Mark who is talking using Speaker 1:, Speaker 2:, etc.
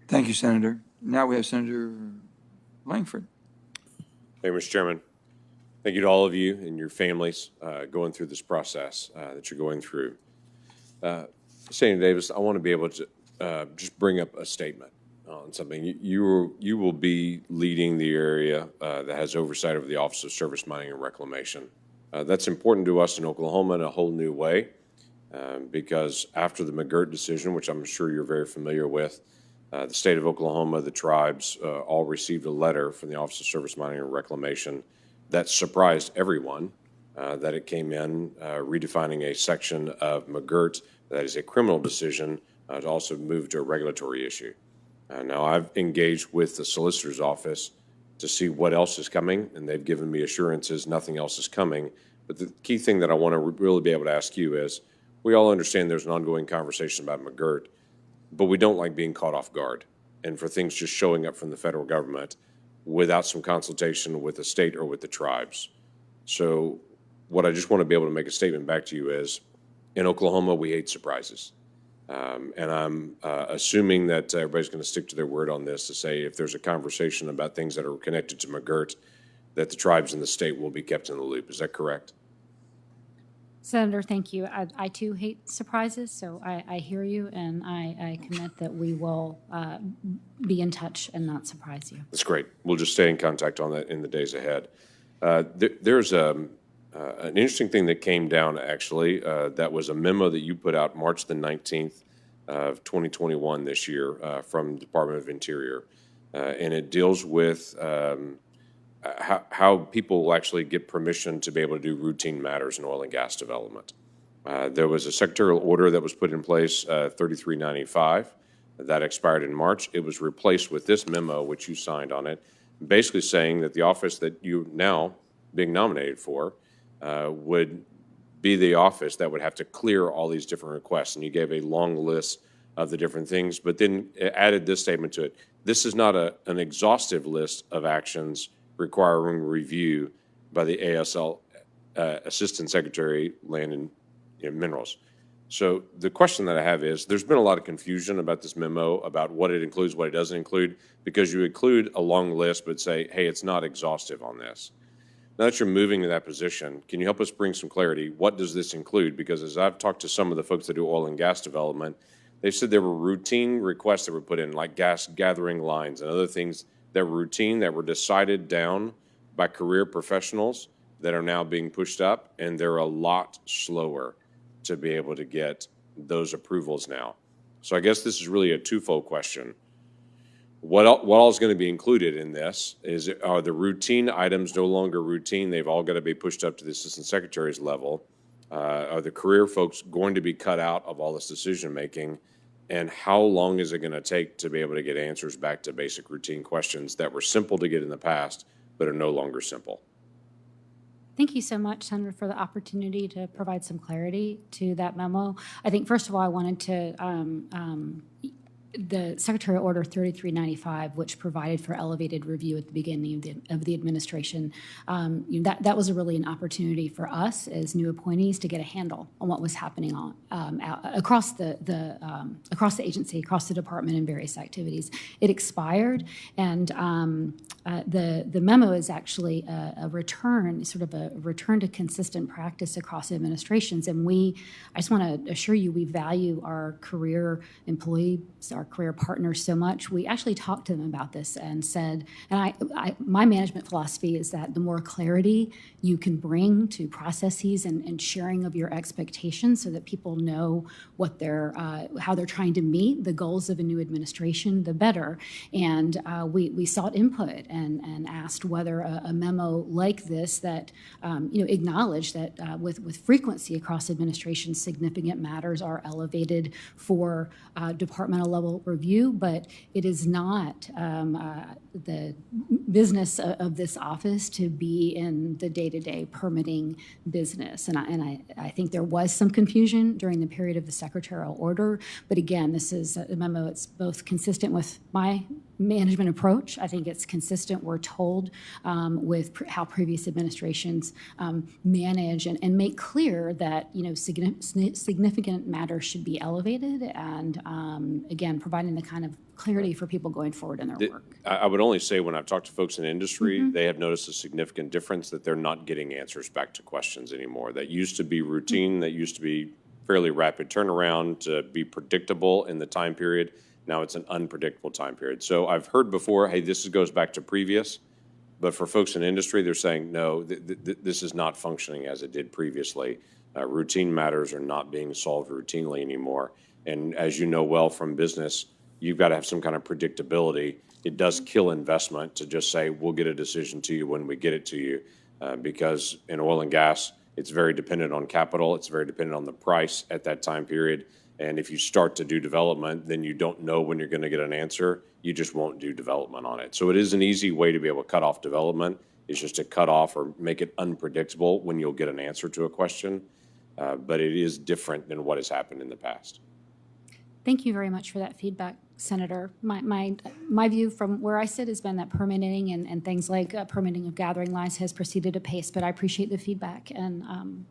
Speaker 1: Thank you, Senator. Now we have Senator Lankford.
Speaker 2: Thank you, Mr. Chairman. Thank you to all of you and your families going through this process that you're going through. Senator Davis, I want to be able to just bring up a statement on something. You will be leading the area that has oversight of the Office of Surface Mining and Reclamation. That's important to us in Oklahoma in a whole new way because after the McGirt decision, which I'm sure you're very familiar with, the state of Oklahoma, the tribes, all received a letter from the Office of Surface Mining and Reclamation that surprised everyone that it came in redefining a section of McGirt that is a criminal decision to also move to a regulatory issue. Now, I've engaged with the solicitor's office to see what else is coming, and they've given me assurances nothing else is coming. But the key thing that I want to really be able to ask you is, we all understand there's an ongoing conversation about McGirt, but we don't like being caught off guard and for things just showing up from the federal government without some consultation with the state or with the tribes. So what I just want to be able to make a statement back to you is, in Oklahoma, we hate surprises. And I'm assuming that everybody's going to stick to their word on this to say if there's a conversation about things that are connected to McGirt, that the tribes in the state will be kept in the loop. Is that correct?
Speaker 3: Senator, thank you. I too hate surprises, so I hear you, and I commit that we will be in touch and not surprise you.
Speaker 2: That's great. We'll just stay in contact on that in the days ahead. There's an interesting thing that came down, actually. That was a memo that you put out March the 19th of 2021 this year from the Department of Interior, and it deals with how people will actually get permission to be able to do routine matters in oil and gas development. There was a secretarial order that was put in place, 3395, that expired in March. It was replaced with this memo, which you signed on it, basically saying that the office that you now being nominated for would be the office that would have to clear all these different requests. And you gave a long list of the different things, but then added this statement to it. This is not an exhaustive list of actions requiring review by the ASL Assistant Secretary, Land and Minerals. So the question that I have is, there's been a lot of confusion about this memo, about what it includes, what it doesn't include, because you include a long list but say, hey, it's not exhaustive on this. Now that you're moving to that position, can you help us bring some clarity? What does this include? Because as I've talked to some of the folks that do oil and gas development, they said there were routine requests that were put in, like gas gathering lines and other things that were routine, that were decided down by career professionals that are now being pushed up, and they're a lot slower to be able to get those approvals now. So I guess this is really a twofold question. What all is going to be included in this? Are the routine items no longer routine? They've all got to be pushed up to the assistant secretary's level. Are the career folks going to be cut out of all this decision making? And how long is it going to take to be able to get answers back to basic routine questions that were simple to get in the past but are no longer simple?
Speaker 3: Thank you so much, Senator, for the opportunity to provide some clarity to that memo. I think, first of all, I wanted to the Secretarial Order 3395, which provided for elevated review at the beginning of the administration, that was really an opportunity for us as new appointees to get a handle on what was happening across the agency, across the department, in various activities. It expired, and the memo is actually a return, sort of a return to consistent practice across administrations. And I just want to assure you, we value our career employees, our career partners so much. We actually talked to them about this and said, and my management philosophy is that the more clarity you can bring to processes and sharing of your expectations so that people know what how they're trying to meet the goals of a new administration, the better. And we sought input and asked whether a memo like this that acknowledged that with frequency across administrations, significant matters are elevated for departmental level review, but it is not the business of this office to be in the day-to-day permitting business. And I think there was some confusion during the period of the secretarial order, but again, this is a memo. It's both consistent with my management approach. I think it's consistent, we're told, with how previous administrations manage and make clear that, significant matters should be elevated and, again, providing the kind of clarity for people going forward in their work.
Speaker 2: I would only say when I've talked to folks in industry, they have noticed a significant difference that they're not getting answers back to questions anymore. That used to be routine, that used to be fairly rapid turnaround, to be predictable in the time period. Now it's an unpredictable time period. So I've heard before, hey, this goes back to previous, but for folks in industry, they're saying, no, this is not functioning as it did previously. Routine matters are not being solved routinely anymore. And as you know well from business, you've got to have some kind of predictability. It does kill investment to just say, we'll get a decision to you when we get it to you, because in oil and gas, it's very dependent on capital. It's very dependent on the price at that time period. And if you start to do development, then you don't know when you're going to get an answer. You just won't do development on it. So it is an easy way to be able to cut off development. It's just to cut off or make it unpredictable when you'll get an answer to a question. But it is different than what has happened in the past.
Speaker 3: Thank you very much for that feedback, Senator. My view from where I sit has been that permitting and things like permitting of gathering lines has proceeded apace, but I appreciate the feedback and